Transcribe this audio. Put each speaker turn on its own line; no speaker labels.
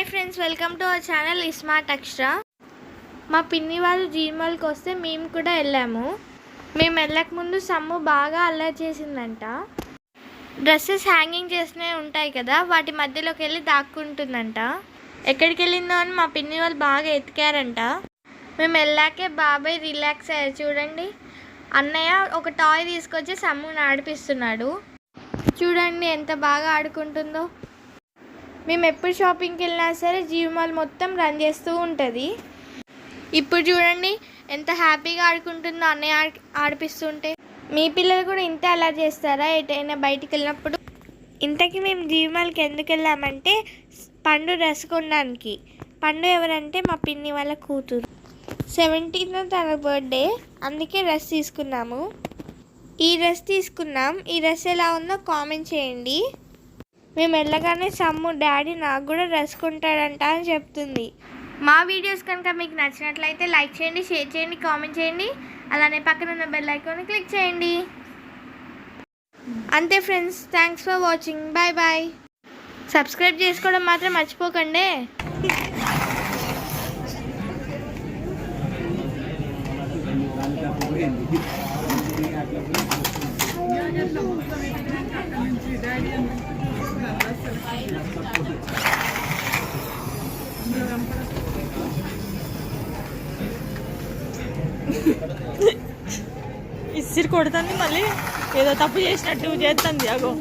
Hi friends, welcome to our channel smart extra. మా పిన్ని వాళ్ళు జీమాల్కి వస్తే మేము కూడా వెళ్ళాము. మేము వెళ్ళక ముందు సమ్ము బాగా అల్లరి చేసిందంట. డ్రెస్సెస్ హ్యాంగింగ్ చేసినవి ఉంటాయి కదా, వాటి మధ్యలోకి వెళ్ళి దాక్కుంటుందంట. ఎక్కడికి వెళ్ళిందో అని మా పిన్ని వాళ్ళు బాగా ఎతికారంట. మేము వెళ్ళాకే బాబాయ్ రిలాక్స్ అయ్యారు. చూడండి, అన్నయ్య ఒక టాయ్ తీసుకొచ్చి సమ్ముని ఆడిపిస్తున్నాడు. చూడండి ఎంత బాగా ఆడుకుంటుందో. మేము ఎప్పుడు షాపింగ్కి వెళ్ళినా సరే జీమాల్ మొత్తం రన్ చేస్తూ ఉంటుంది. ఇప్పుడు చూడండి ఎంత హ్యాపీగా ఆడుకుంటుందో అన్నయ్య ఆడిపిస్తుంటే. మీ పిల్లలు కూడా ఇంత అలా చేస్తారా ఎటైనా బయటికి వెళ్ళినప్పుడు? ఇంతకీ మేము జీమాల్కి ఎందుకు వెళ్ళామంటే పండు డ్రెస్ కొనడానికి. పండు ఎవరంటే మా పిన్ని వాళ్ళ కూతురు. 17th తన బర్త్డే, అందుకే డ్రెస్ తీసుకున్నాము. ఈ డ్రెస్ తీసుకున్నాం. ఈ డ్రెస్ ఎలా ఉందో కామెంట్ చేయండి. మేము వెళ్ళగానే సమ్ము డాడీ నాకు కూడా డ్రెస్ కొంటాడంట అని చెప్తుంది. మా వీడియోస్ కనుక మీకు నచ్చినట్లయితే లైక్ చేయండి, షేర్ చేయండి, కామెంట్ చేయండి. అలానే పక్కన ఉన్న బెల్ ఐకాన్ని క్లిక్ చేయండి. అంతే friends, thanks for watching. Bye bye. Subscribe చేసుకోవడం మాత్రం మర్చిపోకండి.
ఇసిరి కొడుతుంది, మళ్ళీ ఏదో తప్పు చేసినట్టు చేస్తుంది. అగో